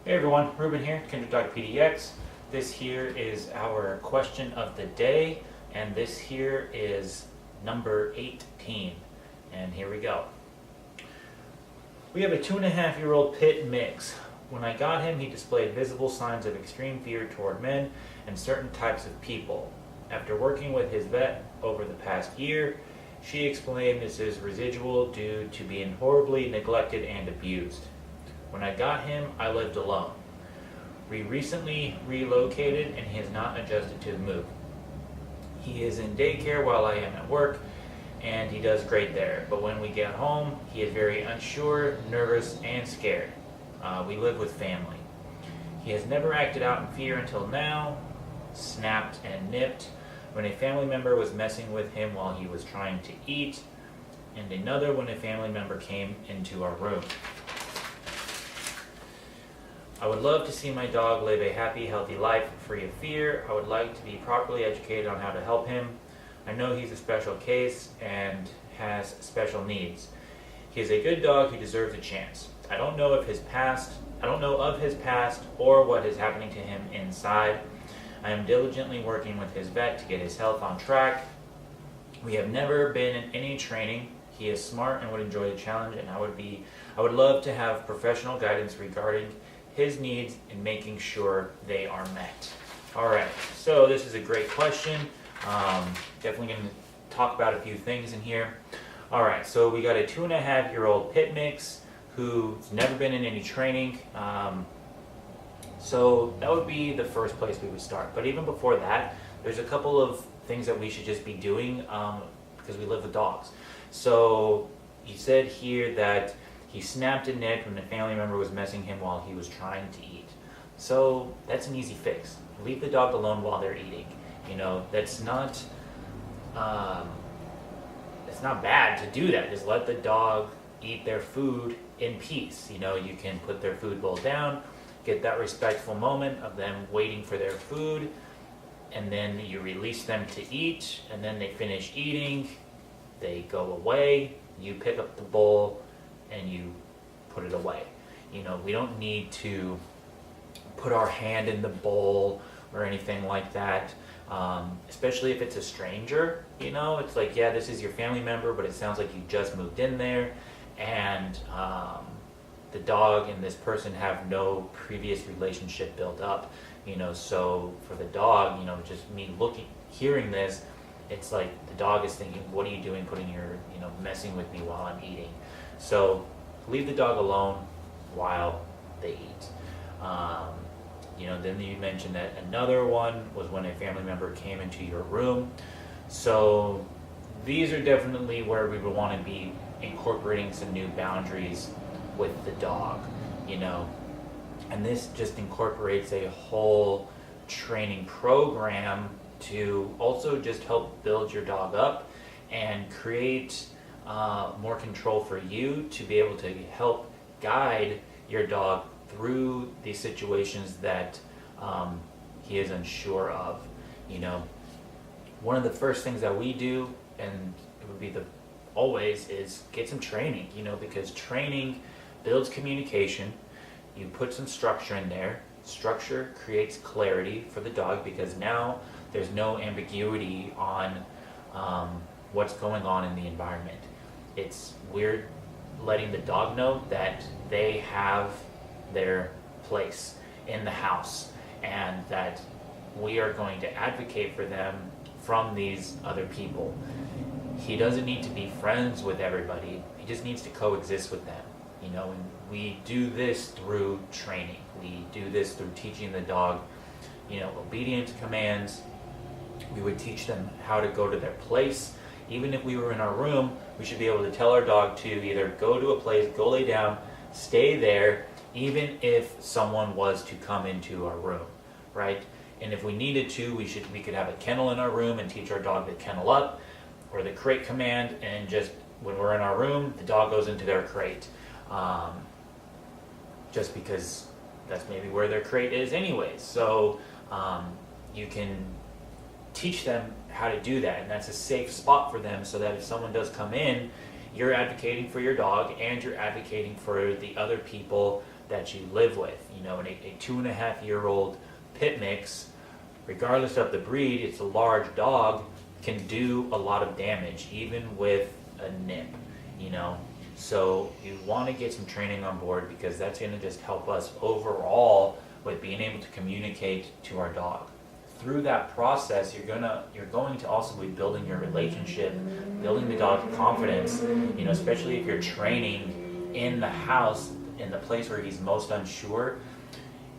Hey everyone, Ruben here, Kindred Dog PDX. This here is our question of the day, and this here is number 18. And here we go. We have a 2.5-year-old pit mix. When I got him, he displayed visible signs of extreme fear toward men and certain types of people. After working with his vet over the past year, she explained this is residual due to being horribly neglected and abused. When I got him, I lived alone. We recently relocated and he has not adjusted to the move. He is in daycare while I am at work and he does great there. But when we get home, he is very unsure, nervous, and scared. We live with family. He has never acted out in fear until now, snapped and nipped when a family member was messing with him while he was trying to eat, and another when a family member came into our room. I would love to see my dog live a happy, healthy life free of fear. I would like to be properly educated on how to help him. I know he's a special case and has special needs. He is a good dog who deserves a chance. I don't know of his past or what is happening to him inside. I am diligently working with his vet to get his health on track. We have never been in any training. He is smart and would enjoy the challenge, and I would love to have professional guidance regarding his needs and making sure they are met. All right, so this is a great question. Definitely going to talk about a few things in here. All right, so we got a 2.5-year-old pit mix who's never been in any training. So that would be the first place we would start. But even before that, there's a couple of things that we should just be doing because we live with dogs. So you said here that he snapped and nipped when a family member was messing him while he was trying to eat. So that's an easy fix. Leave the dog alone while they're eating. You know, that's not bad to do that. Just let the dog eat their food in peace. You know, you can put their food bowl down, get that respectful moment of them waiting for their food, and then you release them to eat, and then they finish eating, they go away, you pick up the bowl, and you put it away. You know, we don't need to put our hand in the bowl or anything like that, especially if it's a stranger. You know, it's like, yeah, this is your family member, but it sounds like you just moved in there, and the dog and this person have no previous relationship built up. You know, so for the dog, you know, just me hearing this, it's like the dog is thinking, what are you doing messing with me while I'm eating? So leave the dog alone while they eat. Then you mentioned that another one was when a family member came into your room. So these are definitely where we would want to be incorporating some new boundaries with the dog, you know. And this just incorporates a whole training program to also just help build your dog up and create more control for you to be able to help guide your dog through these situations that he is unsure of. You know, one of the first things that we do, and it would be always, is get some training. You know, because training builds communication. You put some structure in there. Structure creates clarity for the dog because now there's no ambiguity on what's going on in the environment. We're letting the dog know that they have their place in the house and that we are going to advocate for them from these other people. He doesn't need to be friends with everybody. He just needs to coexist with them. You know, and we do this through training. We do this through teaching the dog, you know, obedience commands. We would teach them how to go to their place. Even if we were in our room, we should be able to tell our dog to either go to a place, go lay down, stay there, even if someone was to come into our room, right? And if we needed to, we could have a kennel in our room and teach our dog to kennel up, or the crate command, and just when we're in our room, the dog goes into their crate. Just because that's maybe where their crate is anyways. So you can teach them how to do that, and that's a safe spot for them so that if someone does come in, you're advocating for your dog and you're advocating for the other people that you live with. You know, a 2.5-year-old pit mix, regardless of the breed, it's a large dog, can do a lot of damage, even with a nip, you know. So you want to get some training on board, because that's going to just help us overall with being able to communicate to our dog. Through that process, you're going to also be building your relationship, building the dog's confidence, you know, especially if you're training in the house, in the place where he's most unsure.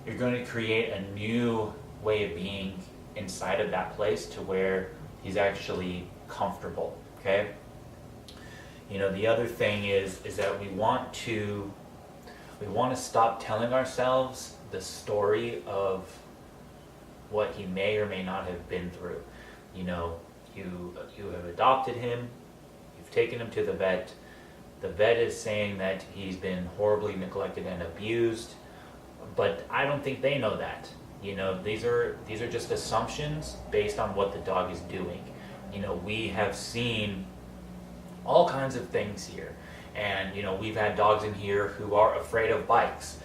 You're going to create a new way of being inside of that place to where he's actually comfortable, okay? You know, the other thing is that we want to stop telling ourselves the story of what he may or may not have been through. You know, you have adopted him, you've taken him to the vet is saying that he's been horribly neglected and abused, but I don't think they know that. You know, these are just assumptions based on what the dog is doing. You know, we have seen all kinds of things here, and you know, we've had dogs in here who are afraid of bikes.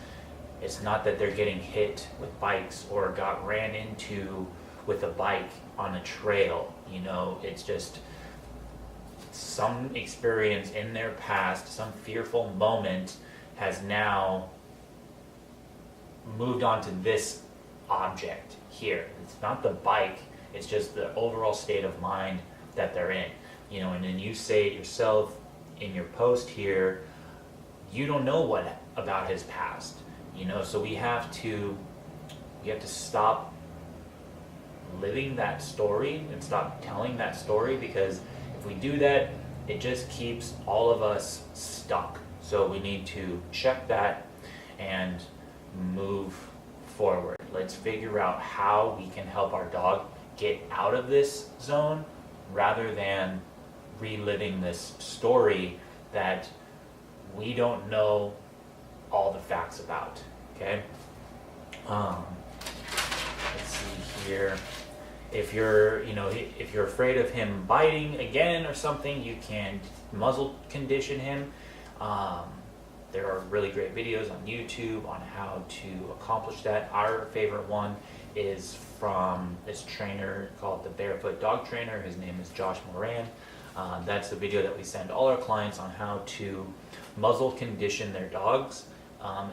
It's not that they're getting hit with bikes or got ran into with a bike on a trail. You know, it's just some experience in their past, some fearful moment has now moved on to this object here. It's not the bike, it's just the overall state of mind that they're in. You know, and then you say it yourself in your post here, you don't know what about his past. You know, so we have to stop living that story and stop telling that story, because if we do that, it just keeps all of us stuck. So we need to check that and move forward. Let's figure out how we can help our dog get out of this zone rather than reliving this story that we don't know all the facts about, okay? Let's see here. If you're afraid of him biting again or something, you can muzzle condition him. There are really great videos on YouTube on how to accomplish that. Our favorite one is from this trainer called the Barefoot Dog Trainer. His name is Josh Moran. That's the video that we send all our clients on how to muzzle condition their dogs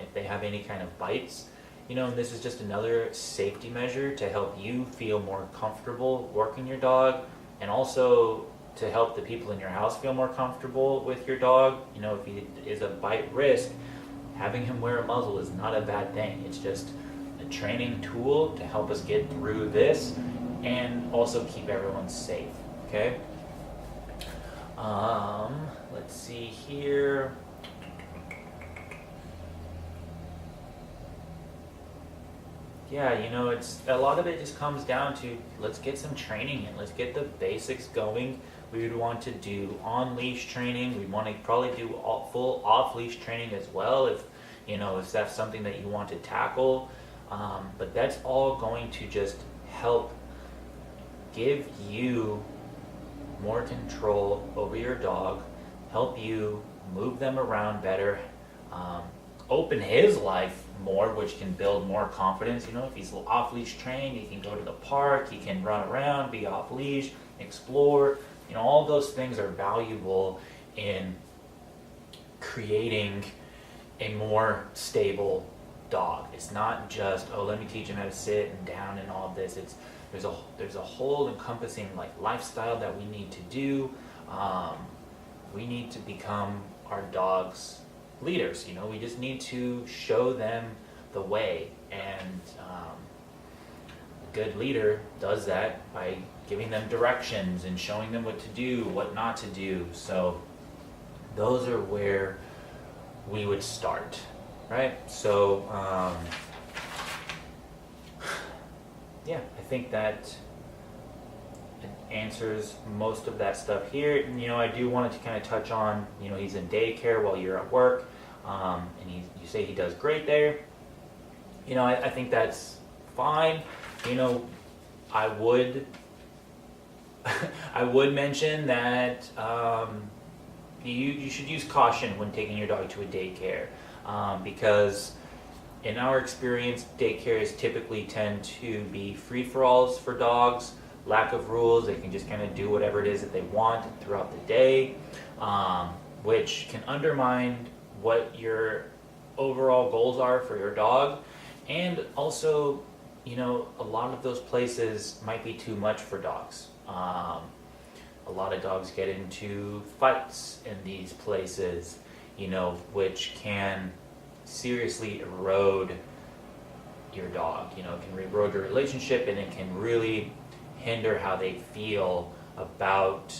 if they have any kind of bites. You know, and this is just another safety measure to help you feel more comfortable working your dog, and also to help the people in your house feel more comfortable with your dog. You know, if he is a bite risk, having him wear a muzzle is not a bad thing. It's just a training tool to help us get through this and also keep everyone safe, okay? Let's see here. Yeah, you know, it's a lot of it just comes down to, let's get some training in. Let's get the basics going. We would want to do on-leash training. We want to probably do full off-leash training as well, if that's something that you want to tackle. But that's all going to just help give you more control over your dog, help you move them around better, open his life more, which can build more confidence. You know, if he's off-leash trained, he can go to the park, he can run around, be off-leash, explore. You know, all those things are valuable in creating a more stable dog. It's not just, oh, let me teach him how to sit and down and all of this. There's a whole encompassing like lifestyle that we need to do. We need to become our dog's leaders. You know, we just need to show them the way, and a good leader does that by giving them directions and showing them what to do, what not to do. So those are where we would start, right? So yeah, I think that answers most of that stuff here. And, you know, I do want to kind of touch on, you know, he's in daycare while you're at work, and you say he does great there. You know, I think that's fine. You know, I would mention that, you should use caution when taking your dog to a daycare, because in our experience, daycares typically tend to be free-for-alls for dogs, lack of rules. They can just kind of do whatever it is that they want throughout the day, which can undermine what your overall goals are for your dog. And also, a lot of those places might be too much for dogs. A lot of dogs get into fights in these places, which can seriously erode your dog. It can erode your relationship, and it can really hinder how they feel about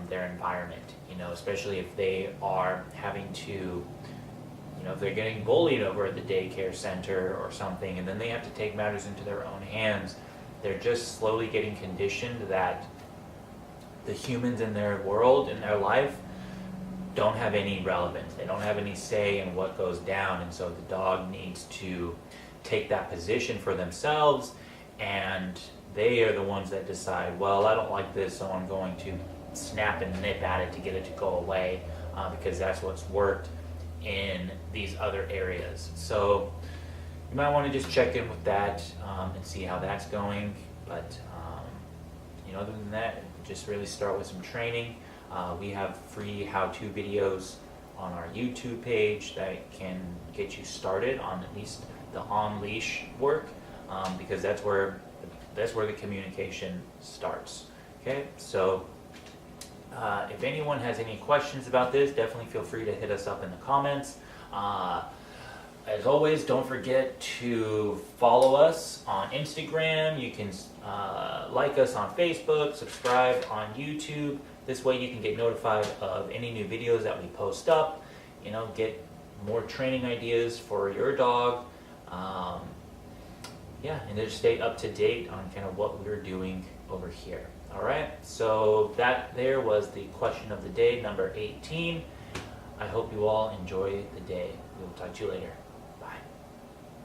their environment, especially if they are having to, if they're getting bullied over at the daycare center or something, and then they have to take matters into their own hands. They're just slowly getting conditioned that the humans in their world, in their life, don't have any relevance. They don't have any say in what goes down, and so the dog needs to take that position for themselves, and they are the ones that decide, well, I don't like this, so I'm going to snap and nip at it to get it to go away, because that's what's worked in these other areas. So you might want to just check in with that and see how that's going. But other than that, just really start with some training. We have free how-to videos on our YouTube page that can get you started on at least the on-leash work, because that's where the communication starts. Okay, so if anyone has any questions about this, definitely feel free to hit us up in the comments. As always, don't forget to follow us on Instagram. You can like us on Facebook, subscribe on YouTube. This way you can get notified of any new videos that we post up, get more training ideas for your dog. And just stay up to date on kind of what we're doing over here. All right, so that there was the question of the day, number 18. I hope you all enjoy the day. We will talk to you later.